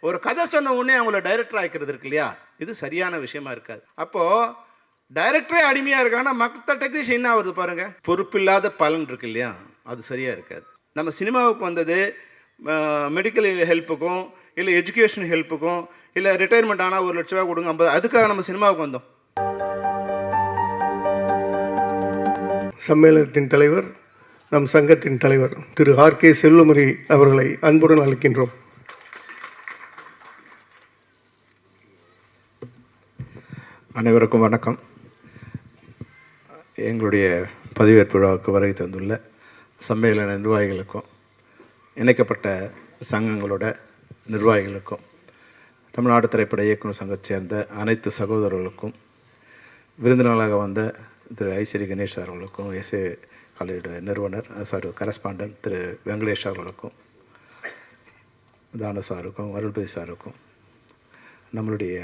ஒரு கதை சொன்ன உடனே அவங்கள டைரக்டர் ஆக்கிறது இருக்கு இல்லையா, இது சரியான விஷயமா இருக்காது. அப்போது டைரக்டரே அடிமையாக இருக்காங்கன்னா மற்ற டெக்னீஷியன் என்ன ஆகுது பாருங்கள், பொறுப்பில்லாத பலன் இருக்கு இல்லையா, அது சரியாக இருக்காது. நம்ம சினிமாவுக்கு வந்தது மெடிக்கல் ஹெல்ப்புக்கும் இல்லை எஜுகேஷன் ஹெல்ப்புக்கும் இல்லை ரிட்டையர்மெண்ட் ஆனால் 1 லட்ச ரூபா கொடுங்க 50, அதுக்காக நம்ம சினிமாவுக்கு வந்தோம். சம்மேளனத்தின் தலைவர், நம் சங்கத்தின் தலைவர் திரு ஆர்.கே. செல்வமணி அவர்களை அன்புடன் அழைக்கின்றோம். அனைவருக்கும் வணக்கம். எங்களுடைய பதவியேற்பு விழாவுக்கு வருகை தந்துள்ள சம்மேளன நிர்வாகிகளுக்கும் இணைக்கப்பட்ட சங்கங்களோட நிர்வாகிகளுக்கும் தமிழ்நாடு திரைப்பட இயக்குநர் சங்கத்தை சேர்ந்த அனைத்து சகோதரர்களுக்கும் விருந்தினர்களாக வந்த திரு ஐஸ்வரி கணேஷ் அவர்களுக்கும் எஸ்ஏ காலேஜோட நிறுவனர் கரஸ்பாண்டன்ட் திரு வெங்கடேஷ் அவர்களுக்கும் தானு சாருக்கும் வருள்பதி சாருக்கும் நம்மளுடைய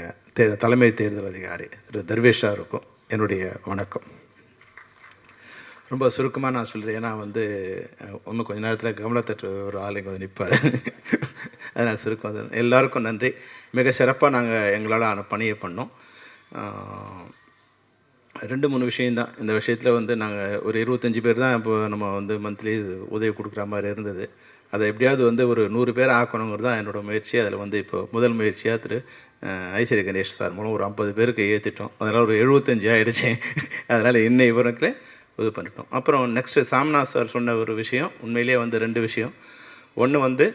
தலைமை தேர்தல் அதிகாரி திரு தர்வேஷ் சாருக்கும் என்னுடைய வணக்கம். ரொம்ப சுருக்கமாக நான் சொல்கிறேன், ஏன்னா இன்னும் கொஞ்சம் நேரத்தில் கமலத்தட்டு ஒரு ஆளுங்க நிற்பார், அதனால் சுருக்கம். எல்லாருக்கும் நன்றி. மிக சிறப்பாக நாங்கள் எங்களால் பணியை பண்ணோம். 2-3 விஷயந்தான் இந்த விஷயத்தில் நாங்கள் ஒரு 25 பேர் தான் இப்போ நம்ம மந்த்லி உதவி கொடுக்குற மாதிரி இருந்தது. அதை எப்படியாவது ஒரு 100 பேர் ஆக்கணுங்கிறது தான் என்னோடய முயற்சி. அதில் இப்போ முதல் முயற்சியாக திரு ஐஸ்வரி கணேஷ் சார் மூலம் ஒரு 50 பேருக்கு ஏற்றிட்டோம். அதனால் ஒரு 75 ஆகிடுச்சு. அதனால் இன்னும் இவருக்குள்ளே இது பண்ணிட்டோம். அப்புறம் நெக்ஸ்ட்டு சாம்நாத் சார் சொன்ன ஒரு விஷயம், உண்மையிலே 2 விஷயம். ஒன்று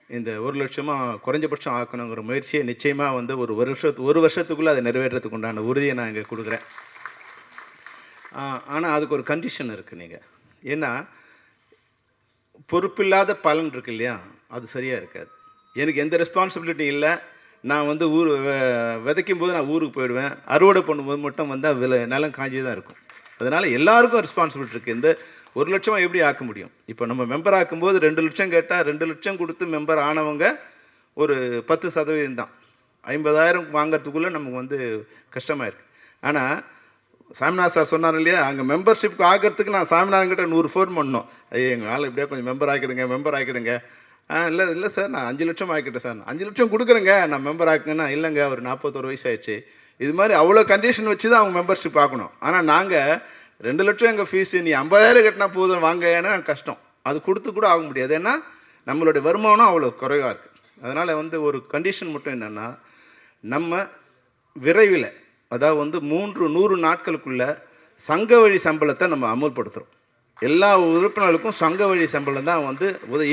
இந்த 1 லட்சமாக குறைஞ்சபட்சம் ஆக்கணுங்கிற முயற்சியை நிச்சயமாக ஒரு வருஷத்துக்குள்ளே அதை நிறைவேற்றத்துக்கு உண்டான உறுதியை நான் இங்கே கொடுக்குறேன். ஆனால் அதுக்கு ஒரு கண்டிஷன் இருக்குது. நீங்கள் ஏன்னா பொறுப்பில்லாத பலன் இருக்கு இல்லையா, அது சரியாக இருக்காது. எனக்கு எந்த ரெஸ்பான்சிபிலிட்டி இல்லை. நான் ஊர் விதைக்கும் போது நான் ஊருக்கு போயிடுவேன், அறுவடை பண்ணும்போது மட்டும் நிலம் காஞ்சி தான் இருக்கும். அதனால் எல்லாருக்கும் ரெஸ்பான்சிபிலிட்டி இருக்குது. இந்த 1 லட்சமாக எப்படி ஆக்க முடியும்? இப்போ நம்ம மெம்பர் ஆக்கும்போது 2 லட்சம் கேட்டால் 2 லட்சம் கொடுத்து மெம்பர் ஆனவங்க ஒரு 10% தான். 50,000 வாங்கிறதுக்குள்ளே நமக்கு கஷ்டமாக இருக்குது. ஆனால் சாமிநாத் சார் சொன்னார் இல்லையா, அங்கே மெம்பர்ஷிப்க்கு ஆகிறதுக்கு நான் சாமிநாதன்கிட்ட 100 ஃபோன் பண்ணோம். ஐயோ எங்கள் ஆள் எப்படியா கொஞ்சம் மெம்பர் ஆக்கிடுங்க. இல்லை சார், நான் 5 லட்சம் ஆக்கிட்டேன் சார். 5 லட்சம் கொடுக்குறேங்க, நான் மெம்பர் ஆக்குங்கன்னா இல்லைங்க, ஒரு 41 வயசு ஆயிடுச்சு. இது மாதிரி அவ்வளோ கண்டிஷன் வச்சு தான் அவங்க மெம்பர்ஷிப் ஆக்கணும். ஆனால் நாங்கள் 2 லட்சம் எங்கள் ஃபீஸு, நீ 50,000 கட்டினா போதும் வாங்க, ஏன்னா கஷ்டம். அது கொடுத்து கூட ஆக முடியாது, ஏன்னா நம்மளுடைய வருமானம் அவ்வளோ குறைவாக இருக்குது. அதனால் ஒரு கண்டிஷன் மட்டும் என்னென்னா, நம்ம விரைவில் அதாவது 100 நாட்களுக்குள்ள சங்க வழி சம்பளத்தை நம்ம அமுல்படுத்துகிறோம். எல்லா உறுப்பினர்களுக்கும் சங்க வழி சம்பளம் தான்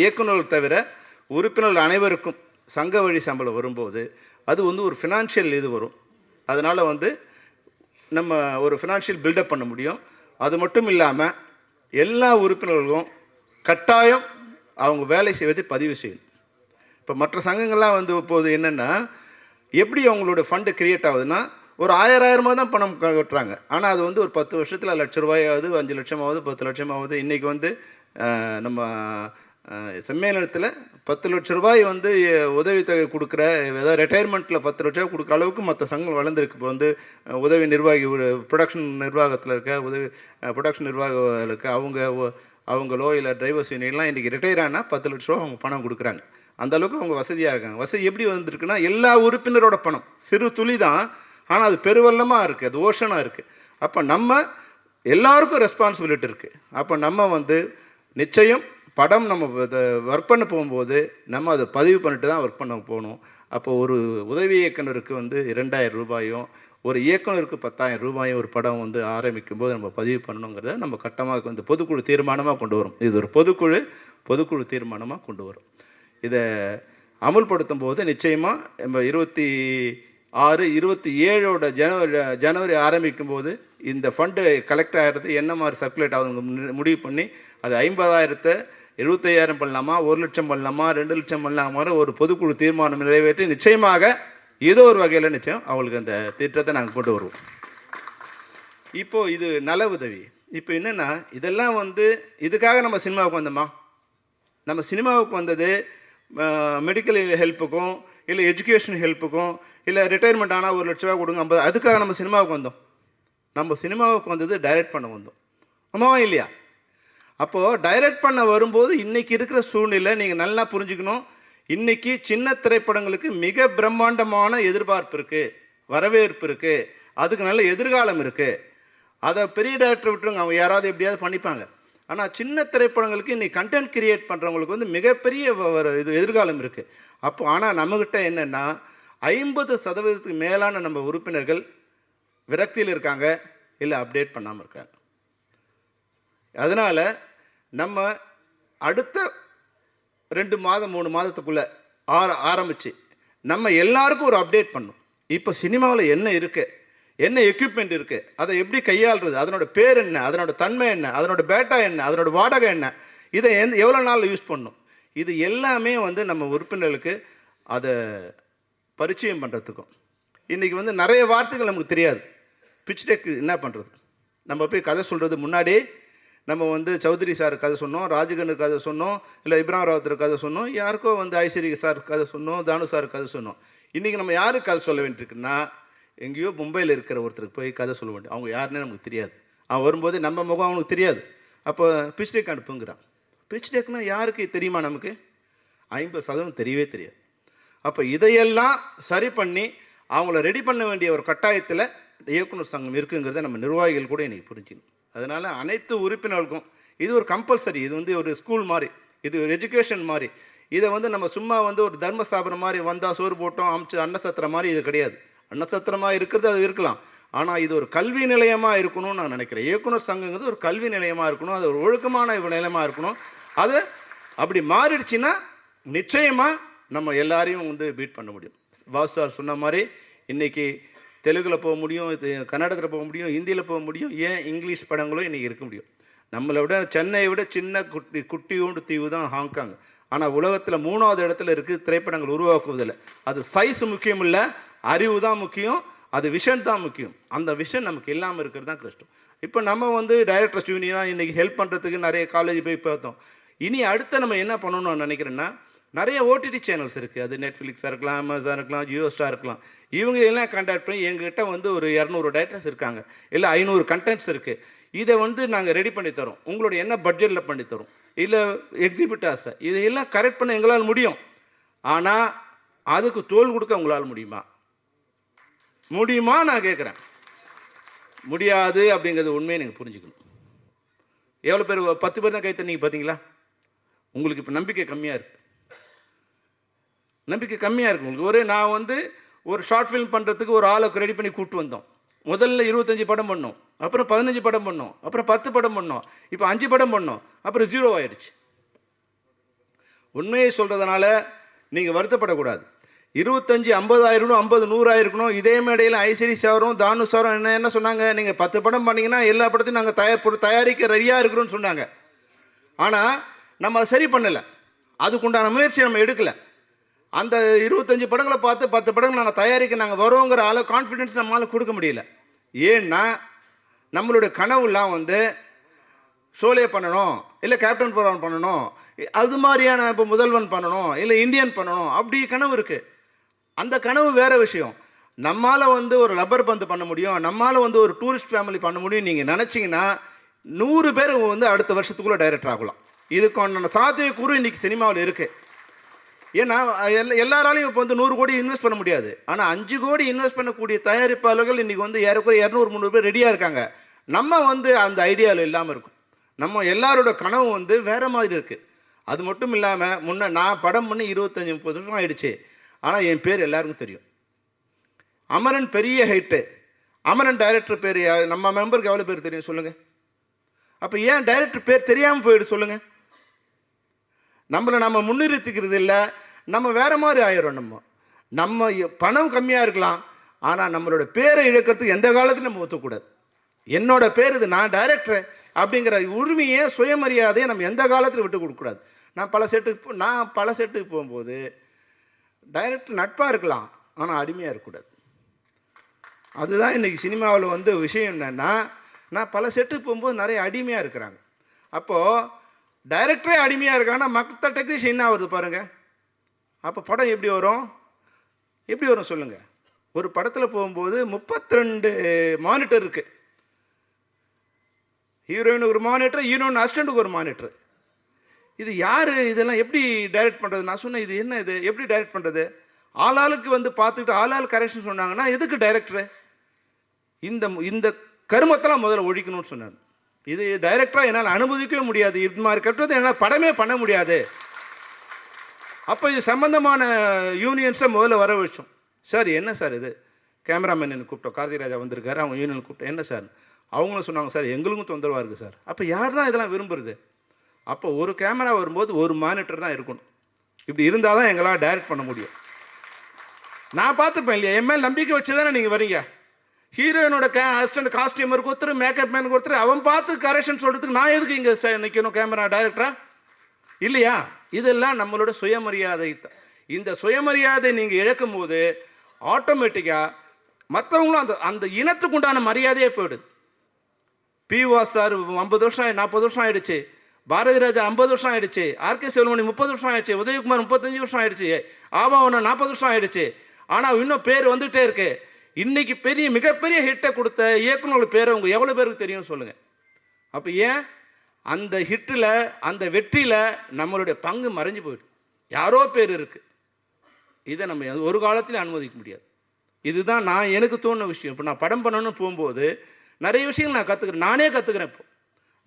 இயக்குநர்கள் தவிர உறுப்பினர்கள் அனைவருக்கும் சங்க வழி சம்பளம் வரும்போது அது ஒரு ஃபினான்ஷியல் இது வரும். அதனால் நம்ம ஒரு ஃபினான்ஷியல் பில்டப் பண்ண முடியும். அது மட்டும் இல்லாமல் எல்லா உறுப்பினர்களுக்கும் கட்டாயம் அவங்க வேலை செய்வதை பதிவு செய்யணும். இப்போ மற்ற சங்கங்கள்லாம் இப்போது என்னென்னா, எப்படி அவங்களோட ஃபண்டு கிரியேட் ஆகுதுன்னா, ஒரு 1000 தான் பணம் கட்டுறாங்க. ஆனால் அது ஒரு 10 வருஷத்தில் 1 லட்ச ரூபாயாவது, 5 லட்சமாவது, 10 லட்சமாவது. இன்றைக்கி நம்ம சம்மேளனத்தில் 10 லட்ச ரூபாய் உதவித்தொகை கொடுக்குற, ஏதாவது ரிட்டையர்மெண்ட்டில் 10 லட்ச ரூபா கொடுக்குற அளவுக்கு மற்ற சங்கங்கள் வளர்ந்துருக்கு. இப்போ உதவி நிர்வாகி, ப்ரொடக்ஷன் நிர்வாகத்தில் இருக்க ப்ரொடக்ஷன் நிர்வாகிகளுக்கு அவங்களோ இல்லை டிரைவர்ஸ் யூனியன்லாம் இன்றைக்கி ரிட்டையர் ஆனால் 10 லட்ச ரூபா அவங்க பணம் கொடுக்குறாங்க. அந்தளவுக்கு அவங்க வசதியாக இருக்காங்க. வசதி எப்படி வந்திருக்குன்னா, எல்லா உறுப்பினரோட பணம் சிறு துளி தான், ஆனால் அது பெருவெள்ளமாக இருக்குது, அது ஓஷனாக இருக்குது. அப்போ நம்ம எல்லாருக்கும் ரெஸ்பான்சிபிலிட்டி இருக்குது. அப்போ நம்ம நிச்சயம் படம் நம்ம ஒர்க் பண்ண போகும்போது நம்ம அதை பதிவு பண்ணிட்டு தான் ஒர்க் பண்ண போகணும். அப்போ ஒரு உதவி இயக்குனருக்கு 2,000 ரூபாயும், ஒரு இயக்குனருக்கு 10,000 ரூபாயும் ஒரு படம் ஆரம்பிக்கும் போது நம்ம பதிவு பண்ணணுங்கிறத நம்ம கட்டமாக பொதுக்குழு தீர்மானமாக கொண்டு வரும். இது ஒரு பொதுக்குழு தீர்மானமாக கொண்டு வரும். இதை அமுல்படுத்தும் போது நிச்சயமாக நம்ம 26, 27 ஜனவரி ஆரம்பிக்கும் போது இந்த ஃபண்டு கலெக்ட் ஆகிறது என்ன மாதிரி சர்க்குலேட் ஆகுதுங்க முடிவு பண்ணி, அது 50,000 75,000 பண்ணலாமா, 1 லட்சம் பண்ணலாமா, 2 லட்சம் பண்ணலாமா, ஒரு பொதுக்குழு தீர்மானம் நிறைவேற்றி நிச்சயமாக ஏதோ ஒரு வகையில் நிச்சயம் அவங்களுக்கு அந்த திட்டத்தை நாங்கள் கொண்டு வருவோம். இப்போது இது நல உதவி. இப்போ என்னென்னா, இதெல்லாம் இதுக்காக நம்ம சினிமாவுக்கு வந்தோமா? நம்ம சினிமாவுக்கு வந்தது மெடிக்கல் ஹெல்ப்புக்கும் இல்லை எஜுகேஷன் ஹெல்ப்புக்கும் இல்லை ரிட்டையர்மெண்ட் ஆனால் 1 லட்ச ரூபா கொடுங்க 50, அதுக்காக நம்ம சினிமாவுக்கு வந்தோம். நம்ம சினிமாவுக்கு வந்தது டைரக்ட் பண்ண வந்தோம். ஆமாவா இல்லையா? அப்போது டைரக்ட் பண்ண வரும்போது இன்றைக்கி இருக்கிற சூழ்நிலை நீங்கள் நல்லா புரிஞ்சுக்கணும். இன்றைக்கி சின்ன திரைப்படங்களுக்கு மிக பிரம்மாண்டமான எதிர்பார்ப்பு இருக்குது, வரவேற்பு இருக்குது, அதுக்கு நல்ல எதிர்காலம் இருக்குது. அதை பெரிய டேரக்டர் விட்டுருங்க, அவங்க யாராவது எப்படியாவது பண்ணிப்பாங்க. ஆனால் சின்ன திரைப்படங்களுக்கு இன்றைக்கி கண்டென்ட் கிரியேட் பண்ணுறவங்களுக்கு வந்து மிகப்பெரிய இது எதிர்காலம் இருக்குது. அப்போ ஆனால் நம்மக்கிட்ட என்னென்னா 50% மேலான நம்ம உறுப்பினர்கள் விரக்தியில் இருக்காங்க, இல்லை அப்டேட் பண்ணாமல் இருக்காங்க. அதனால் நம்ம அடுத்த 2 மாதம் 3 மாதத்துக்குள்ளே ஆரம்பித்து நம்ம எல்லாருக்கும் ஒரு அப்டேட் பண்ணணும். இப்போ சினிமாவில் என்ன இருக்குது, என்ன எக்யூப்மெண்ட் இருக்குது, அதை எப்படி கையாளுறது, அதனோட பேர் என்ன, அதனோட தன்மை என்ன, அதனோட பேட்டா என்ன, அதனோட வாடகை என்ன, இதை எவ்வளோ நாள் யூஸ் பண்ணணும், இது எல்லாமே வந்து நம்ம உறுப்பினர்களுக்கு அதை பரிச்சயம் பண்ணுறதுக்கும். இன்றைக்கி வந்து நிறைய வார்த்தைகள் நமக்கு தெரியாது. பிச் டெக் என்ன பண்ணுறது, நம்ம போய் கதை சொல்கிறது முன்னாடி நம்ம வந்து சௌத்ரி சார் கதை சொன்னோம், ராஜகனுக்கு கதை சொன்னோம், இல்லை இப்ராஹிம் ராவத்தர் கதை சொன்னோம், யாருக்கோ வந்து ஐஸ்வரி சார் கதை சொன்னோம், தானு சார் கதை சொன்னோம். இன்றைக்கி நம்ம யாருக்கு கதை சொல்ல வேண்டியிருக்குன்னா, எங்கேயோ மும்பையில் இருக்கிற ஒருத்தருக்கு போய் கதை சொல்ல வேண்டிய, அவங்க யாருன்னே நமக்கு தெரியாது. அவன் வரும்போது நம்ம முகம் அவனுக்கு தெரியாது. அப்போ பிச் டெக் அனுப்புங்கிறான். பிச் டெக்னால் யாருக்கு தெரியுமா? நமக்கு 50% தெரியவே தெரியாது. அப்போ இதையெல்லாம் சரி பண்ணி அவங்கள ரெடி பண்ண வேண்டிய ஒரு கட்டாயத்தில் இயக்குனர் சங்கம் இருக்குங்கிறத நம்ம நிர்வாகிகள் கூட இன்றைக்கி புரிஞ்சுக்கணும். அதனால் அனைத்து உறுப்பினர்களுக்கும் இது ஒரு கம்பல்சரி, இது வந்து ஒரு ஸ்கூல் மாதிரி, இது ஒரு எஜுகேஷன் மாதிரி. இதை வந்து நம்ம சும்மா வந்து ஒரு தர்மஸ்தாபனம் மாதிரி வந்தால் சோறு போட்டோம் அமிச்சு அன்னசத்திரம் மாதிரி இது கிடையாது. அன்னசத்திரமாக இருக்கிறது அது இருக்கலாம், ஆனால் இது ஒரு கல்வி நிலையமாக இருக்கணும்னு நான் நினைக்கிறேன். இயக்குனர் சங்கங்கிறது ஒரு கல்வி நிலையமாக இருக்கணும், அது ஒரு ஒழுக்கமான நிலையமாக இருக்கணும். அது அப்படி மாறிடுச்சுன்னா நிச்சயமாக நம்ம எல்லாரையும் வந்து பீட் பண்ண முடியும். வாசு சார் சொன்ன மாதிரி இன்றைக்கி தெலுங்கில் போக முடியும், கன்னடத்தில் போக முடியும், ஹிந்தியில் போக முடியும், ஏன் இங்கிலீஷ் படங்களும் இன்றைக்கி இருக்க முடியும். நம்மளை விட சென்னையை விட சின்ன குட்டியோண்டு தீவு தான் ஹாங்காங். ஆனால் உலகத்தில் 3வது இடத்துல இருக்குது திரைப்படங்கள் உருவாக்குவதில். அது சைஸ் முக்கியம் இல்லை, அறிவு தான் முக்கியம், அது விஷன் தான் முக்கியம். அந்த விஷன் நமக்கு இல்லாமல் இருக்கிறது தான் கஷ்டம். இப்போ நம்ம வந்து டைரக்டர்ஸ் யூனியனாக இன்றைக்கி ஹெல்ப் பண்ணுறதுக்கு நிறைய காலேஜ் போய் பார்த்தோம். இனி அடுத்து நம்ம என்ன பண்ணணும்னு நினைக்கிறேன்னா, நிறைய ஓடிடி சேனல்ஸ் இருக்குது. அது நெட்ஃப்ளிக்ஸாக இருக்கலாம், அமேசான் இருக்கலாம், ஜியோ ஸ்டார் இருக்கலாம். இவங்க எல்லாம் கான்டாக்ட் பண்ணி எங்ககிட்ட வந்து ஒரு 200 டைரக்டர்ஸ் இருக்காங்க, இல்லை 500 கண்டென்ட்ஸ் இருக்குது, இதை வந்து நாங்கள் ரெடி பண்ணி தரோம், உங்களோட என்ன பட்ஜெட்டில் பண்ணி தரோம், இல்லை எக்ஸிபிட்டாஸை இதையெல்லாம் கரெக்ட் பண்ண எங்களால் முடியும். ஆனால் அதுக்கு தோல் கொடுக்க உங்களால் முடியுமா நான் கேட்குறேன். முடியாது அப்படிங்கிறது உண்மையை நீங்கள் புரிஞ்சுக்கணும். எவ்வளோ பேர் 10 பேர் தான் கை தண்ணீங்க பார்த்தீங்களா? உங்களுக்கு இப்போ நம்பிக்கை கம்மியாக இருக்குது, நம்பிக்கை கம்மியாக இருக்குது உங்களுக்கு. நான் வந்து ஒரு ஷார்ட் ஃபிலிம் பண்ணுறதுக்கு ஒரு ஆளுக்கு ரெடி பண்ணி கூப்பிட்டு வந்தோம். முதல்ல 25 படம் பண்ணோம், அப்புறம் 15 படம் பண்ணோம், அப்புறம் 10 படம் பண்ணோம், இப்போ 5 படம் பண்ணோம், அப்புறம் 0 ஆயிடுச்சு. உண்மையை சொல்கிறதுனால நீங்கள் வருத்தப்படக்கூடாது. 25 50 ஆயிருக்கணும், 50 100 ஆயிருக்கணும். இதே மேடையில் ஐஸ்வரி சாரும் தானு சாரும் என்ன சொன்னாங்க, நீங்கள் 10 படம் பண்ணிங்கன்னா எல்லா படத்தையும் நாங்கள் தயாரிக்க ரெடியாக இருக்கிறோன்னு சொன்னாங்க. ஆனால் நம்ம அதை சரி பண்ணலை, அதுக்குண்டான முயற்சி நம்ம எடுக்கலை. அந்த 25 படங்களை பார்த்து 10 படங்கள் நாங்கள் தயாரிக்க நாங்கள் வரோங்கிற அளவு கான்ஃபிடென்ஸ் நம்மளால் கொடுக்க முடியல. ஏன்னா நம்மளுடைய கனவுலாம் வந்து ஷோலே பண்ணணும், இல்லை கேப்டன் புரான் பண்ணணும், அது மாதிரியான இப்போ முதல்வன் பண்ணணும், இல்லை இந்தியன் பண்ணணும், அப்படி கனவு இருக்குது. அந்த கனவு வேறு விஷயம். நம்மால் வந்து ஒரு ரப்பர் பந்து பண்ண முடியும், நம்மால் வந்து ஒரு டூரிஸ்ட் ஃபேமிலி பண்ண முடியும் நீங்கள் நினச்சிங்கன்னா 100 பேர் வந்து அடுத்த வருஷத்துக்குள்ளே டைரக்டர் ஆகலாம். இதுக்கான சாத்தியக்கூறு இன்றைக்கி சினிமாவில் இருக்குது. ஏன்னா எல்லாராலையும் இப்போ வந்து 100 கோடி இன்வெஸ்ட் பண்ண முடியாது. ஆனால் 5 கோடி இன்வெஸ்ட் பண்ணக்கூடிய தயாரிப்பாளர்கள் இன்றைக்கி வந்து ஏறக்குறைய 200-300 பேர் ரெடியாக இருக்காங்க. நம்ம வந்து அந்த ஐடியாவில் இல்லாமல் இருக்கும். நம்ம எல்லாரோட கனவு வந்து வேறு மாதிரி இருக்குது. அது மட்டும் இல்லாமல் நான் படம் பண்ணி 25-30 வருஷம் ஆகிடுச்சு, ஆனால் என் பேர் எல்லாருக்கும் தெரியும். அமரன் பெரிய ஹைட்டு, அமரன் டைரக்டர் பேர் நம்ம மெம்பருக்கு எவ்வளோ பேர் தெரியும் சொல்லுங்கள்? அப்போ ஏன் டைரக்டர் பேர் தெரியாமல் போயிடு சொல்லுங்கள்? நம்மளை நம்ம முன்னிறுத்திக்கிறது இல்லை, நம்ம வேறு மாதிரி ஆயிரும். நம்ம பணம் கம்மியாக இருக்கலாம், ஆனால் நம்மளோட பேரை இழக்கிறதுக்கு எந்த காலத்துலையும் நம்ம ஒத்துக்கூடாது. என்னோட பேர் இது, நான் டைரக்டர் அப்படிங்கிற உரிமையை சுயமரியாதையை நம்ம எந்த காலத்தில் விட்டு கொடுக்கக்கூடாது. நான் பல செட்டுக்கு போகும்போது டைரக்டர் நட்பாக இருக்கலாம், ஆனால் அடிமையாக இருக்கக்கூடாது. அதுதான் இன்றைக்கி சினிமாவில் வந்து விஷயம். என்னென்னா நான் பல செட்டுக்கு போகும்போது நிறைய அடிமையாக இருக்கிறாங்க. அப்போது டைரக்டரே அடிமையாக இருக்காங்கன்னா மற்ற டெக்னீஷியன் என்ன ஆகுது பாருங்கள். அப்போ படம் எப்படி வரும் சொல்லுங்கள்? ஒரு படத்தில் போகும்போது 32 மானிட்டர் இருக்குது. ஹீரோயினுக்கு ஒரு மானிட்டர், ஹீரோயின் அசிஸ்டண்ட்டுக்கு ஒரு மானிட்டர். இது யார் இதெல்லாம் எப்படி டைரக்ட் பண்ணுறது? நான் சொன்னேன், இது என்ன இது எப்படி டைரக்ட் பண்ணுறது? ஆளாளுக்கு வந்து பார்த்துக்கிட்டு ஆளாள் கரெக்ஷன் சொன்னாங்கன்னா எதுக்கு டைரக்டரு? இந்த இந்த கருமத்தெல்லாம் முதல்ல ஒழிக்கணும்னு சொன்னார். இது டைரக்டராக என்னால் அனுமதிக்கவே முடியாது, இது மாதிரி கட்டுறது என்னால் படமே பண்ண முடியாது. அப்போ இது சம்பந்தமான யூனியன்ஸை முதல்ல வர வச்சோம். சார் என்ன சார் இது? கேமராமேன் என்ன கூப்பிட்டோம், கார்த்திக் ராஜா வந்திருக்காரு, அவங்க யூனியன் கூப்பிட்டோம். என்ன சார்? அவங்களும் சொன்னாங்க, சார் எங்களுக்கும் தொந்தரவாக இருக்குது சார். அப்போ யார் தான் இதெல்லாம் விரும்புறது? அப்போ ஒரு கேமரா வரும்போது ஒரு மானிட்டர் தான் இருக்கணும். இப்படி இருந்தால் தான் எங்களால் டைரக்ட் பண்ண முடியும். நான் பார்த்துப்பேன் இல்லையா, என் மேல் நம்பிக்கை வச்சு தானே நீங்கள் வரீங்க. ஹீரோயினோட அசிஸ்டன்ட் காஸ்டியூமருக்கு ஒருத்தர், மேக்கப் மேனுக்கு ஒருத்தர், அவன் பார்த்து கரெக்ஷன் சொல்கிறதுக்கு நான் எதுக்கு இங்கே நிற்கணும் கேமரா டைரக்டரா? இல்லையா? இதெல்லாம் நம்மளோட சுயமரியாதை. இந்த சுயமரியாதை நீங்கள் இழக்கும் போது ஆட்டோமேட்டிக்காக மற்றவங்களும் அந்த அந்த இனத்துக்கு உண்டான மரியாதையே போயிடுது. பிவாஸ் சார் 50 வருஷம் 40 வருஷம் ஆயிடுச்சு, பாரதி ராஜா 50 வருஷம் ஆயிடுச்சு, ஆர்கே செல்வமணி 30 வருஷம் ஆயிடுச்சு, உதயகுமார் 35 வருஷம் ஆயிடுச்சு, ஆபாவனம் 40 வருஷம் ஆயிடுச்சு. ஆனால் இன்னும் பேர் வந்துகிட்டே இருக்கு. இன்னைக்கு மிகப்பெரிய ஹிட்டை கொடுத்த இயக்குநர்கள் பேரை உங்கள் எவ்வளோ பேருக்கு தெரியும் சொல்லுங்கள். அப்போ ஏன் அந்த ஹிட்டில் அந்த வெற்றியில் நம்மளுடைய பங்கு மறைஞ்சு போயிடுது. யாரோ பேர் இருக்குது. இதை நம்ம ஒரு காலத்திலும் அனுமதிக்க முடியாது. இதுதான் நான் எனக்கு தோணுன விஷயம். இப்போ நான் படம் பண்ணணும்னு போகும்போது நிறைய விஷயங்கள் நான் கற்றுக்கிறேன், நானே கற்றுக்கிறேன். இப்போ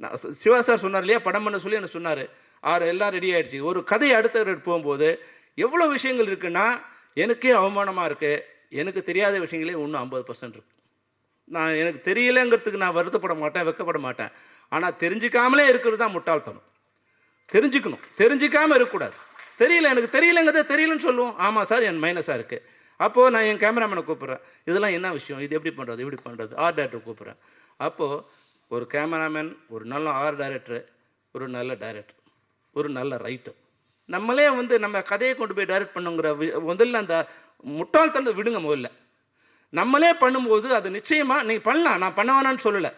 நான் சிவா சார் சொன்னார் இல்லையா, படம் பண்ண சொல்லி எனக்கு சொன்னார். எல்லாம் ரெடி ஆகிடுச்சு. ஒரு கதையை அடுத்த போகும்போது எவ்வளோ விஷயங்கள் இருக்குன்னா எனக்கே அவமானமாக இருக்குது. எனக்கு தெரியாத விஷயங்களே இன்னும் 50% இருக்குது. நான் எனக்கு தெரியலைங்கிறதுக்கு நான் வருத்தப்பட மாட்டேன், வெக்கப்பட மாட்டேன். ஆனால் தெரிஞ்சிக்காமலே இருக்கிறது தான் முட்டாள்தனம். தெரிஞ்சுக்கணும், தெரிஞ்சிக்காமல் இருக்கக்கூடாது. தெரியல, எனக்கு தெரியலைங்கிறத தெரியலன்னு சொல்லுவோம். ஆமாம் சார், என் மைனஸாக இருக்குது. அப்போது நான் என் கேமராமேனை கூப்பிட்றேன், இதெல்லாம் என்ன விஷயம், இது எப்படி பண்ணுறது, இப்படி பண்ணுறது. ஆர்ட் டைரக்டர் கூப்பிட்றேன். அப்போது ஒரு கேமராமேன், ஒரு நல்ல ஆர்ட் டைரக்டர், ஒரு நல்ல டைரக்டர், ஒரு நல்ல ரைட்டர், நம்மளே வந்து நம்ம கதையை கொண்டு போய் டைரக்ட் பண்ணுங்கிற முதல்ல அந்த முட்டாள்தனத்தை விடுங்க. முதல்ல நம்மளே பண்ணும்போது அது நிச்சயமாக நீங்கள் பண்ணலாம், நான் பண்ண வேணான்னு சொல்லலை.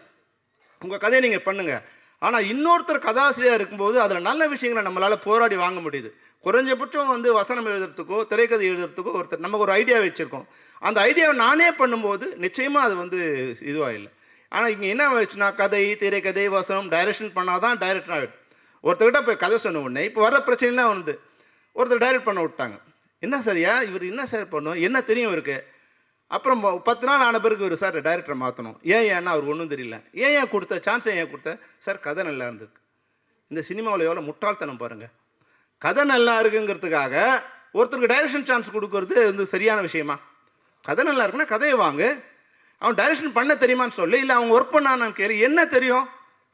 உங்கள் கதையை நீங்கள் பண்ணுங்கள். ஆனால் இன்னொருத்தர் கதாசிரியர் இருக்கும்போது அதில் நல்ல விஷயங்களை நம்மளால் போராடி வாங்க முடியுது. குறைஞ்சபட்சம் வந்து வசனம் எழுதுறதுக்கோ திரைக்கதை எழுதுறதுக்கோ ஒருத்தர் நமக்கு ஒரு ஐடியா வச்சுருக்கோம். அந்த ஐடியாவை நானே பண்ணும்போது நிச்சயமாக அது வந்து இதுவாக இல்லை. ஆனால் இங்கே என்ன ஆயிடுச்சுன்னா, கதை, திரைக்கதை, வசனம், டைரக்ஷன் பண்ணால் தான் டைரக்டர் ஆகிடும். ஒருத்தர்கிட்ட போய் கதை சொன்ன உடனே இப்போ வர பிரச்சனைலாம் வந்து ஒருத்தர் டைரக்ட் பண்ண விட்டாங்க. என்ன சரியா இவர் என்ன சார் பண்ணணும், என்ன தெரியும் இவருக்கு? அப்புறம் 10 நாள் ஆன பிறகு ஒரு சார் டைரக்டரை மாற்றணும். ஏன்னா அவர் ஒன்றும் தெரியல. ஏன் கொடுத்த சான்ஸை ஏன் கொடுத்த? சார் கதை நல்லா இருந்திருக்கு. இந்த சினிமாவில் எவ்வளோ முட்டாள்தனம் பாருங்கள். கதை நல்லா இருக்குங்கிறதுக்காக ஒருத்தருக்கு டைரக்ஷன் சான்ஸ் கொடுக்கறது வந்து சரியான விஷயமா? கதை நல்லா இருக்குன்னா கதையை வாங்க, அவன் டைரக்ஷன் பண்ண தெரியுமான்னு சொல்லு, இல்லை அவங்க ஒர்க் பண்ணான்னு கேளு. என்ன தெரியும்?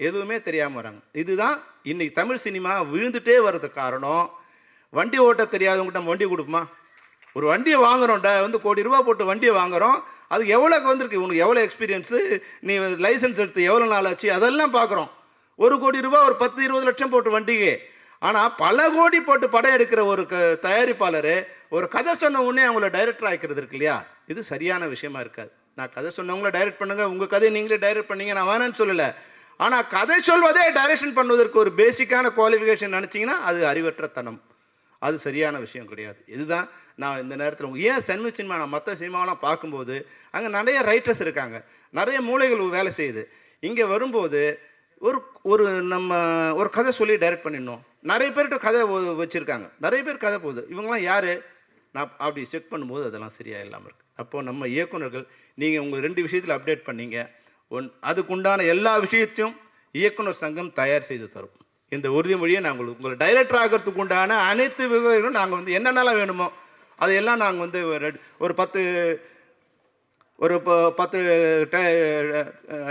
எதுவுமே தெரியாமல் வராங்க. இதுதான் இன்றைக்கி தமிழ் சினிமா விழுந்துட்டே வர்றதுக்கு காரணம். வண்டி ஓட்ட தெரியாதவங்ககிட்ட நம்ம வண்டி கொடுப்போமா? ஒரு வண்டியை வாங்குகிறோம், வந்து ₹1 கோடி போட்டு வண்டியை வாங்குகிறோம். அது எவ்வளோக்கு வந்திருக்கு, உனக்கு எவ்வளோ எக்ஸ்பீரியன்ஸு, நீ லைசன்ஸ் எடுத்து எவ்வளோ நாள் ஆச்சு, அதெல்லாம் பார்க்குறோம். ₹1 கோடி ஒரு 10-20 லட்சம் போட்டு வண்டிக்கு. ஆனால் பல கோடி போட்டு படம் எடுக்கிற ஒரு தயாரிப்பாளர் ஒரு கதை சொன்ன உடனே அவங்கள டைரக்டர் ஆக்கிறது இருக்கு இல்லையா, இது சரியான விஷயமா இருக்காது. நான் கதை சொன்னவங்கள டைரக்ட் பண்ணுங்கள், உங்கள் கதையை நீங்களே டைரக்ட் பண்ணீங்க, நான் வேணான்னு சொல்லலை. ஆனால் கதை சொல்வதே டைரக்ஷன் பண்ணுவதற்கு ஒரு பேசிக்கான குவாலிஃபிகேஷன் நினச்சிங்கன்னா அது அறிவற்ற தனம், அது சரியான விஷயம் கிடையாது. இதுதான் நான் இந்த நேரத்தில் ஏன் சன்மிக் சினிமா நான் மற்ற சினிமாவெலாம் பார்க்கும்போது அங்கே நிறைய ரைட்டர்ஸ் இருக்காங்க, நிறைய மூளைகள் வேலை செய்யுது. இங்கே வரும்போது ஒரு நம்ம ஒரு கதை சொல்லி டைரக்ட் பண்ணிடணும். நிறைய பேர்கிட்ட கதை வச்சுருக்காங்க, நிறைய பேர் கதை போகுது. இவங்களாம் யார்? நான் அப்படி செக் பண்ணும்போது அதெல்லாம் சரியாக இல்லாமல் இருக்குது. அப்போது நம்ம இயக்குநர்கள் நீங்கள் உங்கள் 2 விஷயத்தில் அப்டேட் பண்ணீங்க. அதுக்குண்டான எல்லா விஷயத்தையும் இயக்குனர் சங்கம் தயார் செய்து தரும். இந்த உறுதிமொழியை நாங்கள் உங்களை டைரக்டர் ஆகிறதுக்கு உண்டான அனைத்து விவரங்களும் நாங்கள் வந்து என்னென்னலாம் வேணுமோ அதையெல்லாம் நாங்கள் வந்து ஒரு 10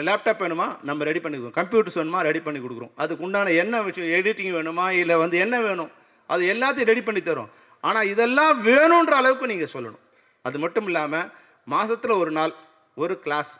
லேப்டாப் வேணுமா நம்ம ரெடி பண்ணி கொடுக்குறோம், கம்ப்யூட்டர்ஸ் வேணுமா ரெடி பண்ணி கொடுக்குறோம். அதுக்கு உண்டான என்ன விஷயம், எடிட்டிங் வேணுமா இல்லை வந்து என்ன வேணும், அது எல்லாத்தையும் ரெடி பண்ணி தரோம். ஆனால் இதெல்லாம் வேணுன்ற அளவுக்கு நீங்கள் சொல்லணும். அது மட்டும் இல்லாமல் மாதத்தில் ஒரு நாள் ஒரு கிளாஸ்,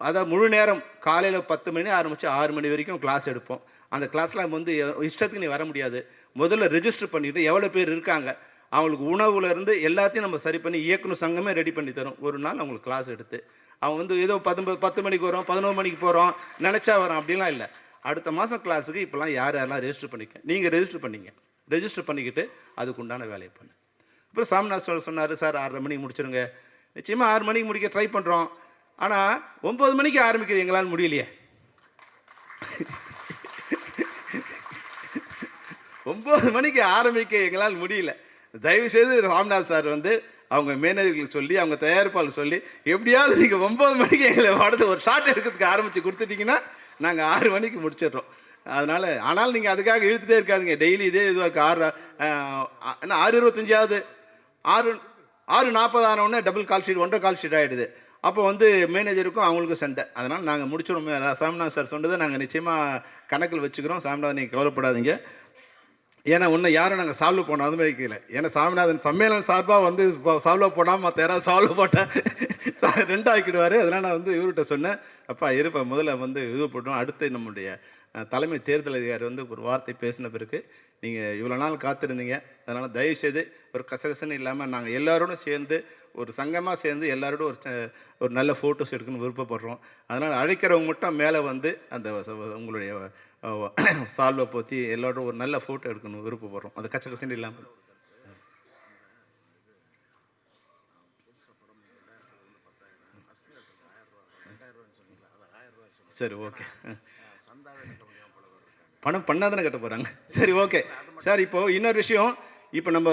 அதாவது முழு நேரம் காலையில் 10 மணி ஆரம்பித்து 6 மணி வரைக்கும் கிளாஸ் எடுப்போம். அந்த கிளாஸில் வந்து இஷ்டத்துக்கு நீ வர முடியாது. முதல்ல ரெஜிஸ்டர் பண்ணிவிட்டு எவ்வளோ பேர் இருக்காங்க, அவங்களுக்கு உணவுலேருந்து எல்லாத்தையும் நம்ம சரி பண்ணி இயக்குனர் சங்கமே ரெடி பண்ணி தரும். ஒரு நாள் அவங்களுக்கு கிளாஸ் எடுத்து அவங்க வந்து ஏதோ 10 மணிக்கு வரோம், 11 மணிக்கு போகிறோம், நினச்சா வரோம் அப்படிலாம் இல்லை. அடுத்த மாதம் கிளாஸுக்கு இப்போலாம் யாரெல்லாம் ரெஜிஸ்டர் பண்ணிக்க, நீங்கள் ரெஜிஸ்டர் பண்ணிங்க, ரெஜிஸ்டர் பண்ணிக்கிட்டு அதுக்கு உண்டான வேலையை பண்ணு. அப்புறம் சாமிநாத் சொன்னார், சார் 6:30 மணிக்கு முடிச்சிருங்க. நிச்சயமாக 6 மணிக்கு முடிக்க ட்ரை பண்ணுறோம். ஆனால் 9 மணிக்கு ஆரம்பிக்குது, எங்களால் முடியலையே. 9 மணிக்கு ஆரம்பிக்க எங்களால் முடியல. தயவுசெய்து ராம்நாத் சார் வந்து அவங்க மேனேஜர்களுக்கு சொல்லி, அவங்க தயாரிப்பாளர் சொல்லி, எப்படியாவது நீங்கள் 9 மணிக்கு எங்களை படத்தை ஒரு ஷார்ட் எடுக்கிறதுக்கு ஆரம்பித்து கொடுத்துட்டிங்கன்னா நாங்கள் 6 மணிக்கு முடிச்சிடுறோம். அதனால் ஆனால் நீங்கள் அதுக்காக இழுத்துட்டே இருக்காதுங்க. டெய்லி இதே இதுவாக இருக்குது. 6:25 6:40 ஆனவுடனே double call sheet, 1.5 call sheet ஆகிடுது. அப்போ வந்து மேனேஜருக்கும் அவங்களுக்கும் சண்டை. அதனால் நாங்கள் முடிச்சிடும். சாமிநாத் சார் சொன்னதை நாங்கள் நிச்சயமாக கணக்கில் வச்சுக்கிறோம். சாமிநாதன் நீங்கள் கவலைப்படாதீங்க. ஏன்னா இன்னும் யாரும் நாங்கள் சால்வ் பண்ண அனுமதிக்கல. ஏன்னா சாமிநாதன் சம்மேளனம் சார்பாக வந்து சால்வ் போடாமல் மற்ற யாராவது சால்வ் போட்டால் 2 ஆக்கிடுவார். அதனால் நான் வந்து இவர்கிட்ட சொன்னேன், அப்பா இருப்பா முதல்ல வந்து இது போட்டோம். அடுத்து நம்முடைய தலைமை தேர்தல் அதிகாரி வந்து ஒரு வார்த்தை பேசின பிறகு நீங்கள் இவ்வளோ நாள் காத்திருந்தீங்க. அதனால் தயவுசெய்து ஒரு கசகசன்னு இல்லாமல் நாங்கள் எல்லாரோடும் சேர்ந்து ஒரு சங்கமாக சேர்ந்து எல்லாரோடும் ஒரு நல்ல ஃபோட்டோஸ் எடுக்கணும்னு விருப்பப்படுறோம். அதனால் அழைக்கிறவங்க மட்டும் மேலே வந்து அந்த உங்களுடைய சால்வை போற்றி எல்லாரோடும் ஒரு நல்ல ஃபோட்டோ எடுக்கணும் விருப்பப்படுறோம். அது கசகசன்னு இல்லாமல். சரி, ஓகே. பணம் பண்ணாதானே கட்ட போகிறாங்க. சரி, ஓகே சார். இப்போது இன்னொரு விஷயம், இப்போ நம்ம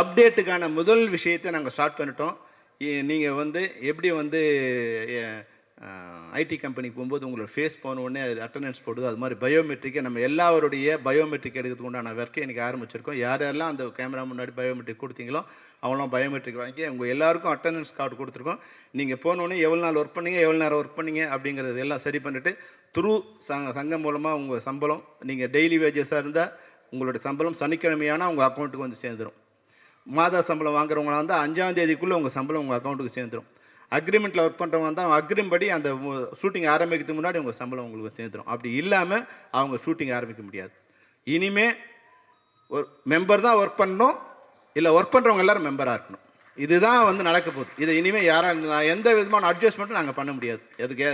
அப்டேட்டுக்கான முதல் விஷயத்தை நாங்கள் ஸ்டார்ட் பண்ணிட்டோம். நீங்கள் வந்து எப்படி வந்து ஐடி கம்பெனிக்கு போகும்போது உங்களோட ஃபேஸ் போன உடனே அது அட்டண்டன்ஸ் போடுது, அது மாதிரி பயோமெட்ரிக்கை நம்ம எல்லாருடைய பயோமெட்ரிக் எடுக்கிறதுக்கு உண்டான ஒர்க்கை இன்றைக்கி ஆரம்பிச்சிருக்கோம். யார் யாரெல்லாம் அந்த கேமரா முன்னாடி பயோமெட்ரிக் கொடுத்தீங்களோ அவங்களாம் பயோமெட்ரிக் வாங்கி உங்கள் எல்லாருக்கும் அட்டண்டன்ஸ் கார்டு கொடுத்துருக்கோம். நீங்கள் போனோடனே எவ்வளோ நாள் ஒர்க் பண்ணீங்க, எவ்வளோ நேரம் ஒர்க் பண்ணீங்க அப்படிங்கிறது எல்லாம் சரி பண்ணிவிட்டு த்ரூ சங்கம் மூலமாக உங்கள் சம்பளம், நீங்கள் டெய்லி வேஜஸாக இருந்தால் உங்களோட சம்பளம் சனிக்கிழமையான உங்கள் அக்கௌண்ட்டுக்கு வந்து சேர்ந்துடும். மாத சம்பளம் வாங்குறவங்களாக இருந்தால் 5ஆம் தேதிக்குள்ளே உங்கள் சம்பளம் உங்கள் அக்கௌண்ட்டுக்கு சேர்ந்துடும். அக்ரிமெண்ட்டில் ஒர்க் பண்ணுறவங்க தான் அக்ரிமெண்ட் படி அந்த ஷூட்டிங் ஆரம்பிக்கிறதுக்கு முன்னாடி உங்கள் சம்பளம் உங்களுக்கு சேர்ந்துடும். அப்படி இல்லாமல் அவங்க ஷூட்டிங் ஆரம்பிக்க முடியாது. இனிமேல் ஒரு மெம்பர் தான் ஒர்க் பண்ணணும், இல்லை ஒர்க் பண்ணுறவங்க எல்லோரும் மெம்பராக இருக்கணும். இதுதான் வந்து நடக்க போகுது. இதை இனிமேல் யாராக எந்த விதமான அட்ஜஸ்ட்மெண்ட்டும் நாங்கள் பண்ண முடியாது. எதுக்கு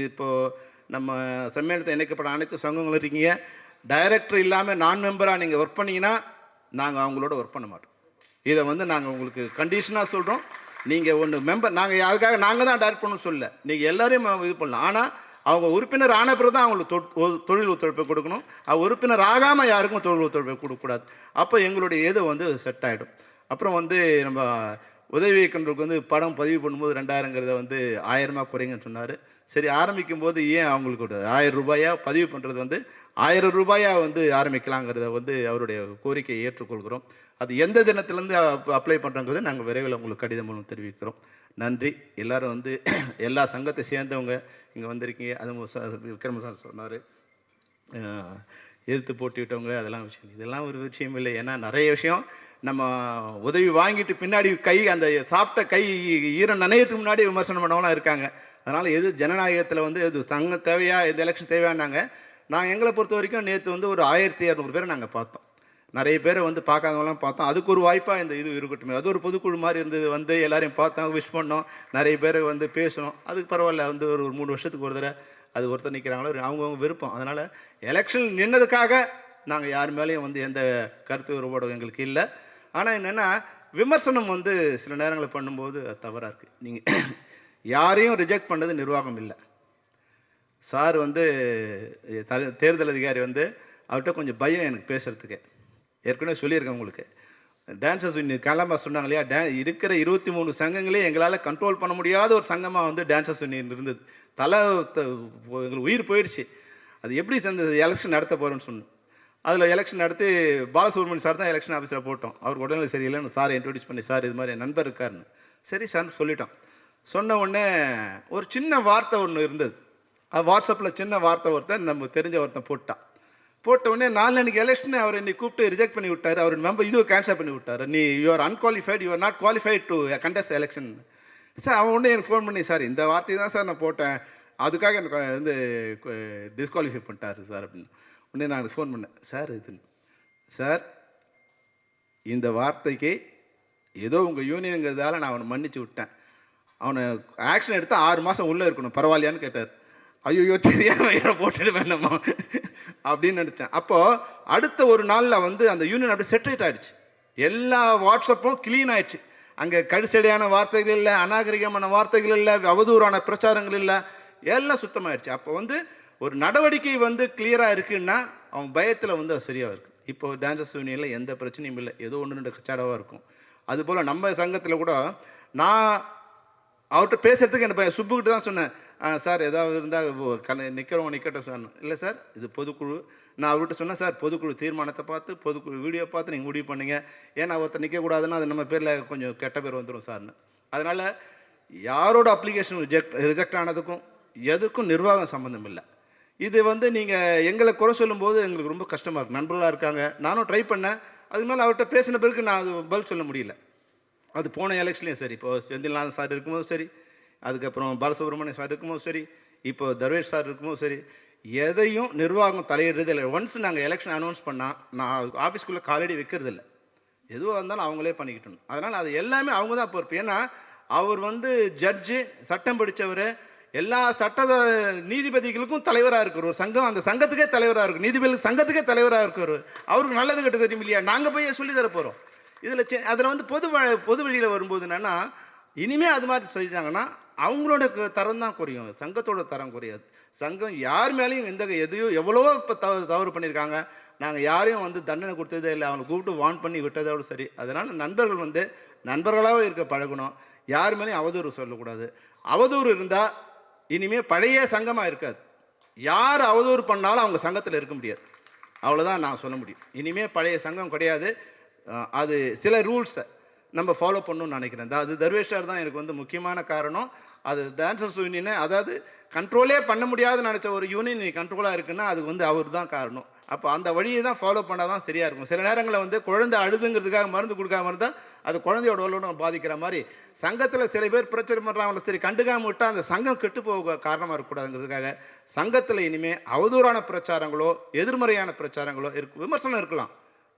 இப்போது நம்ம சம்மேளனத்தை இணைக்கப்பட்ட அனைத்து சங்கங்களும் இருக்கீங்க. டைரக்டர் இல்லாமல் நான் மெம்பராக நீங்கள் ஒர்க் பண்ணிங்கன்னா நாங்கள் அவங்களோட ஒர்க் பண்ண மாட்டோம். இதை வந்து நாங்கள் உங்களுக்கு கண்டிஷனாக சொல்கிறோம். நீங்கள் ஒன்று மெம்பர், நாங்கள் அதுக்காக நாங்கள் தான் டைரக்ட் பண்ணணும் சொல்ல, நீங்கள் எல்லோரையும் இது பண்ணலாம். ஆனால் அவங்க உறுப்பினர் ஆன பிறகு தான் அவங்களுக்கு தொழில் ஒத்துழைப்பை கொடுக்கணும். உறுப்பினர் ஆகாமல் யாருக்கும் தொழில் ஒத்துழைப்பை கொடுக்கக்கூடாது. அப்போ எங்களுடைய இது வந்து செட் ஆகிடும். அப்புறம் வந்து நம்ம உதவி இயக்குநருக்கு வந்து படம் பதிவு பண்ணும்போது 2000ங்கிறத வந்து 1000 குறைங்கன்னு சொன்னார். சரி, ஆரம்பிக்கும் போது ஏன் அவங்களுக்கு 1000 ரூபாயா பதிவு பண்ணுறது வந்து 1000 ரூபாயா வந்து ஆரம்பிக்கலாங்கிறத வந்து அவருடைய கோரிக்கையை ஏற்றுக்கொள்கிறோம். அது எந்த தினத்திலேருந்து அப்ளை பண்ணுறோங்கிறத நாங்கள் விரைவில் உங்களுக்கு கடிதம் மூலம் தெரிவிக்கிறோம். நன்றி. எல்லோரும் வந்து எல்லா சங்கத்தை சேர்ந்தவங்க இங்கே வந்திருக்கீங்க. அது விக்ரம சார் சொன்னார், எதிர்த்து போட்டிவிட்டவங்க, அதெல்லாம் விஷயம். இதெல்லாம் ஒரு விஷயம் இல்லை. ஏன்னா நிறைய விஷயம் நம்ம உதவி வாங்கிட்டு பின்னாடி அந்த சாப்பிட்ட கை ஈரம் நனையத்துக்கு முன்னாடி விமர்சனம் பண்ணவங்களாம் இருக்காங்க. அதனால் எது ஜனநாயகத்தில் வந்து எது சங்கம் தேவையா, எது எலெக்ஷன் தேவையானாங்க. நாங்கள் எங்களை பொறுத்த வரைக்கும் நேற்று வந்து ஒரு 1200 பேரை நாங்கள் பார்த்தோம். நிறைய பேரை வந்து பார்க்காதவங்களாம் பார்த்தோம். அதுக்கு ஒரு வாய்ப்பாக இந்த இது இருக்கட்டும். அது ஒரு பொதுக்குழு மாதிரி இருந்தது. வந்து எல்லாரையும் பார்த்தோம், விஷ் பண்ணோம், நிறைய பேரை வந்து பேசணும். அதுக்கு பரவாயில்ல. வந்து ஒரு 3 வருஷத்துக்கு ஒரு தடவை அது ஒருத்தர் நிற்கிறாங்களோ அவங்கவுங்க விருப்பம். அதனால் எலெக்ஷன் நின்னதுக்காக நாங்கள் யார் மேலேயும் வந்து எந்த கருத்து வேறுபாடும் எங்களுக்கு இல்லை. ஆனால் என்னென்னா விமர்சனம் வந்து சில நேரங்களில் பண்ணும்போது அது தவறாக இருக்குது. நீங்கள் யாரையும் ரிஜெக்ட் பண்ணது நிர்வாகம் இல்லை. சார் வந்து தேர்தல் அதிகாரி வந்து அவர்கிட்ட கொஞ்சம் பயம் எனக்கு பேசுகிறதுக்கு. ஏற்கனவே சொல்லியிருக்கேன் உங்களுக்கு. டான்ஸர்ஸ் யூனியன் கிளம்ப சொன்னாங்க இல்லையா, இருக்கிற 23 சங்கங்களே எங்களால் கண்ட்ரோல் பண்ண முடியாத ஒரு சங்கமாக வந்து டான்ஸர்ஸ் யூனியன் இருந்தது. எங்களுக்கு உயிர் போயிடுச்சு. அது எப்படி சேர்ந்து எலெக்ஷன் நடத்த போகிறோன்னு சொன்னோம். அதில் எலெக்ஷன் நடத்தி பாலசுப்ரமணியன் சார் தான் எலெக்ஷன் ஆஃபீஸில் போட்டோம். அவருக்கு உடனே சரியில்லைன்னு சார் இன்ட்ரடியூஸ் பண்ணி, சார் இது மாதிரி என் நண்பர் இருக்காருன்னு. சரி சார் சொல்லிட்டோம். சொன்ன உடனே ஒரு சின்ன வார்த்தை ஒன்று இருந்தது. அது வாட்ஸ்அப்பில் சின்ன வார்த்தை ஒருத்தன் நம்ம தெரிஞ்ச ஒருத்தன் போட்ட உடனே 4 அன்றைக்கி எலெக்ஷன் அவர் என்னை கூப்பிட்டு ரிஜெக்ட் பண்ணி விட்டார். அவர் மெம்பர் இதுவும் கேன்சல் பண்ணி விட்டார். நீ you're unqualified, you're not qualified to contest election. Sir அவன் உடனே எனக்கு ஃபோன் பண்ணி, சார் இந்த வார்த்தை தான் சார் நான் போட்டேன், அதுக்காக எனக்கு வந்து டிஸ்குவாலிஃபை பண்ணிட்டார் சார் அப்படின்னு. உடனே நான் ஃபோன் பண்ணேன், சார் இதுன்னு, சார் இந்த வார்த்தைக்கு ஏதோ உங்கள் யூனியனுங்கிறதால நான் அவனை மன்னிச்சு விட்டேன். அவனை ஆக்ஷன் எடுத்தால் 6 மாதம் உள்ளே இருக்கணும், பரவாயில்லையான்னு கேட்டார். ஐயோ தெரியாமல் போட்டுட்டு வேண்டாமா அப்படின்னு நினச்சேன். அப்போது அடுத்த ஒரு நாளில் வந்து அந்த யூனியன் அப்படியே செட்ரேட் ஆகிடுச்சு. எல்லா வாட்ஸ்அப்பும் க்ளீன் ஆகிடுச்சு. அங்கே கடுசடியான வார்த்தைகள் இல்லை, அநாகரிகமான வார்த்தைகள் இல்லை, அவதூறான பிரச்சாரங்கள் இல்லை, எல்லாம் சுத்தமாகிடுச்சு. அப்போ வந்து ஒரு நடவடிக்கை வந்து கிளியராக இருக்குன்னா அவன் பயத்தில் வந்து அது சரியாக இருக்குது. இப்போ டான்சர்ஸ் யூனியனில் எந்த பிரச்சனையும் இல்லை, ஏதோ ஒன்று ரெண்டு கச்சாடாவாக இருக்கும். அதுபோல் நம்ம சங்கத்தில் கூட நான் அவர்கிட்ட பேசுகிறதுக்கு என்ன பையன் சுப்புக்கிட்ட தான் சொன்னேன், சார் ஏதாவது இருந்தால் நிற்கிறவங்க நிற்கட்டும் சார். இல்லை சார் இது பொதுக்குழு. நான் அவர்கிட்ட சொன்னேன், சார் பொதுக்குழு தீர்மானத்தை பார்த்து பொதுக்குழு வீடியோ பார்த்து நீங்கள் முடிவு பண்ணுங்க, ஏன்னா ஒருத்தர் நிற்கக்கூடாதுன்னா அது நம்ம பேரில் கொஞ்சம் கெட்ட பேர் வந்துடும் சார்னு. அதனால் யாரோட அப்ளிகேஷன் ரிஜெக்ட் ஆனதுக்கும் எதுக்கும் நிர்வாகம் சம்மந்தம் இல்லை. இது நீங்கள் எங்களை குறை சொல்லும்போது எங்களுக்கு ரொம்ப கஷ்டமாக இருக்குது. நண்பர்களாக இருக்காங்க, நானும் ட்ரை பண்ணேன். அது மேலே அவர்கிட்ட பேசின பிறகு நான் அது பதில் சொல்ல முடியல. அது போன எலெக்ஷன்லேயும் சரி, இப்போ செந்தில்நாதன் சார் இருக்கும்போது சரி, அதுக்கப்புறம் பாலசுப்ரமணியம் சார் இருக்கும்போது சரி, இப்போ தர்வேஷ் சார் இருக்கும்போது சரி, எதையும் நிர்வாகம் தலையிடுறது இல்லை. ஒன்ஸ் நாங்கள் எலெக்ஷன் அனௌன்ஸ் பண்ணால் நான் ஆஃபீஸ்க்குள்ளே காலடி வைக்கிறது இல்லை. எதுவாக இருந்தாலும் அவங்களே பண்ணிக்கிட்டோம். அதனால் அது எல்லாமே அவங்க தான் பொறுப்பு. ஏன்னா அவர் ஜட்ஜு, சட்டம் படித்தவர், எல்லா நீதிபதிகளுக்கும் தலைவராக இருக்கிற ஒரு சங்கம், அந்த சங்கத்துக்கே தலைவராக இருக்கும், நீதிபதி சங்கத்துக்கே தலைவராக இருக்கிற அவருக்கு நல்லது கெட்ட தெரியும் இல்லையா? நாங்கள் போய் சொல்லி தர போகிறோம். அதில் பொது வழியில் வரும்போது என்னென்னா, இனிமேல் அது மாதிரி செஞ்சாங்கன்னா அவங்களோட தரம் தான் குறையும், சங்கத்தோட தரம் குறையாது. சங்கம் யார் மேலேயும் எவ்வளவோ இப்போ தவறு பண்ணியிருக்காங்க, நாங்கள் யாரையும் தண்டனை கொடுத்ததே இல்லை, அவங்களை கூப்பிட்டு வார்ன் பண்ணி விட்டதோடு சரி. அதனால் நண்பர்கள் நண்பர்களாகவே இருக்க பழகணும், யார் மேலேயும் அவதூறு சொல்லக்கூடாது. அவதூறு இருந்தால் இனிமேல் பழைய சங்கமாக இருக்காது. யார் அவதூறு பண்ணாலும் அவங்க சங்கத்தில் இருக்க முடியாது. அவ்வளோதான் நான் சொல்ல முடியும். இனிமேல் பழைய சங்கம் கிடையாது. அது சில ரூல்ஸை நம்ம ஃபாலோ பண்ணணும்னு நினைக்கிறேன். அது தர்வேஷார் தான் எனக்கு முக்கியமான காரணம். அது டான்சர்ஸ் யூனியனை கண்ட்ரோலே பண்ண முடியாதுன்னு நினச்ச ஒரு யூனியன் கண்ட்ரோலாக இருக்குன்னா அது அவர் தான் காரணம். அப்போ அந்த வழியை தான் ஃபாலோ பண்ணால் தான் சரியாக இருக்கும். சில நேரங்களில் குழந்தை அழுதுங்கிறதுக்காக மருந்து கொடுக்காம இருந்தால் அது குழந்தையோட உடலும் பாதிக்கிற மாதிரி, சங்கத்தில் சில பேர் பிரச்சனை பண்ணுறாங்கள சரி கண்டுக்காம விட்டால் அந்த சங்கம் கெட்டு போக காரணமாக இருக்கக்கூடாதுங்கிறதுக்காக சங்கத்தில் இனிமேல் அவதூறான பிரச்சாரங்களோ எதிர்மறையான பிரச்சாரங்களோ விமர்சனம் இருக்கலாம்,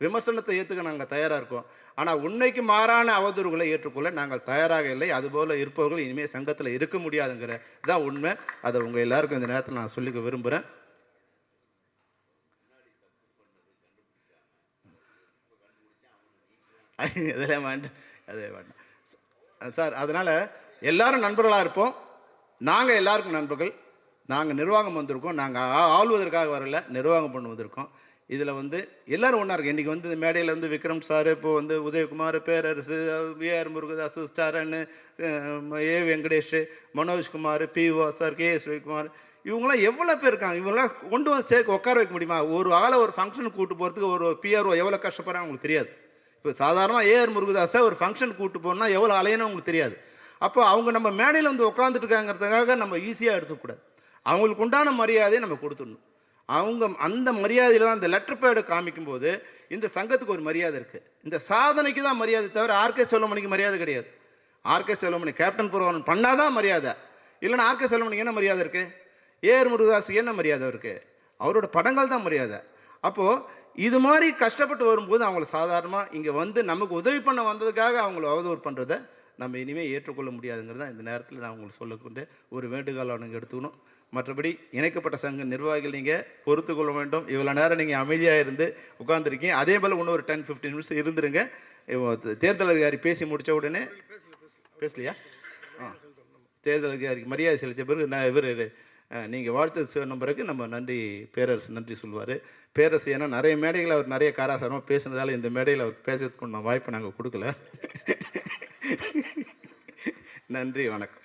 விமர்சனத்தை ஏற்றுக்க நாங்கள் தயாராக இருக்கோம். ஆனால் உண்மைக்கு மாறான அவதூறுகளை ஏற்றுக்கொள்ள நாங்கள் தயாராக இல்லை. அதுபோல் இருப்பவர்கள் இனிமேல் சங்கத்தில் இருக்க முடியாதுங்கிற தான் உண்மை. அதை உங்கள் எல்லாருக்கும் இந்த நேரத்தில் நான் சொல்லிக்க விரும்புகிறேன். அதெல்லாம் வேண்டாம், அதே வேண்டாம் சார். அதனால் எல்லாரும் நண்பர்களாக இருப்போம். நாங்கள் எல்லாருக்கும் நண்பர்கள். நாங்கள் நிர்வாகம் வந்திருக்கோம், நாங்கள் ஆள்வதற்காக வரல, நிர்வாகம் பண்ண வந்திருக்கோம். இதில் எல்லோரும் ஒன்றா இருக்குது. இன்றைக்கி இந்த மேடையில் விக்ரம் சார், இப்போது உதயகுமார், பேரரசு, விஆர் முருகதாஸ், ஸ்டாரன், A Venkatesh, Manojkumar, PO sir, KS Ravikumar, இவங்களாம் எவ்வளோ பேர் இருக்காங்க. இவங்களாம் கொண்டு சேர்க்க உட்கார வைக்க முடியுமா? ஒரு ஆளை ஒரு ஃபங்க்ஷனுக்கு கூப்பிட்டு போகிறதுக்கு ஒரு பிஆர்ஓ எவ்வளோ கஷ்டப்படுறாங்க அவங்களுக்கு தெரியாது. இப்போ சாதாரணமாக ஏஆர் முருகதாஸை ஒரு ஃபங்க்ஷன் கூப்பிட்டு போனால் எவ்வளோ அலையணும் அவங்களுக்கு தெரியாது. அப்போ அவங்க நம்ம மேடையில் உட்காந்துட்டு இருக்காங்கிறதுக்காக நம்ம ஈஸியாக எடுத்துக்கூடாது. அவங்களுக்கு உண்டான மரியாதையை நம்ம கொடுத்துடணும். அவங்க அந்த மரியாதையில் தான் இந்த லெட்டர் பேடை காமிக்கும்போது இந்த சங்கத்துக்கு ஒரு மரியாதை இருக்குது. இந்த சாதனைக்கு தான் மரியாதை தவிர ஆர்கே செல்வமணிக்கு மரியாதை கிடையாது. ஆர்கே செல்வமணி கேப்டன் புரவன் பண்ணால் தான் மரியாதை, இல்லைன்னா ஆர்கே செல்வமணிக்கு என்ன மரியாதை இருக்குது? ஏஆர் முருகதாஸுக்கு என்ன மரியாதை இருக்குது? அவரோட படங்கள் தான் மரியாதை. அப்போது இது மாதிரி கஷ்டப்பட்டு வரும்போது அவங்கள சாதாரணமாக இங்கே நமக்கு உதவி பண்ண வந்ததுக்காக அவங்கள அவதூறு பண்ணுறதை நம்ம இனிமேல் ஏற்றுக்கொள்ள முடியாதுங்கிறத இந்த நேரத்தில் நான் உங்களுக்கு சொல்லக்கொண்டு ஒரு வேண்டுகோள் அவங்க எடுத்துக்கணும். மற்றபடி இணைக்கப்பட்ட சங்க நிர்வாகிகள் நீங்கள் பொறுத்து கொள்ள வேண்டும். இவ்வளோ நேரம் நீங்கள் அமைதியாக இருந்து உட்காந்துருக்கீங்க. அதே போல் இன்னும் ஒரு 10-15 நிமிஷம் இருந்துருங்க. தேர்தல் அதிகாரி பேசி முடித்த உடனே பேசலையா? தேர்தல் அதிகாரிக்கு மரியாதை செலுத்திய பிறகு இவர் நீங்கள் வாழ்த்து சொன்ன பிறகு நம்ம நன்றி பேரரசு நன்றி சொல்லுவார். பேரரசு ஏன்னா நிறைய மேடைகள் அவர் நிறைய காராசாரமாக பேசுனதால் இந்த மேடையில் அவர் பேசுறதுக்கு வாய்ப்பை நாங்கள் கொடுக்கல. நன்றி, வணக்கம்.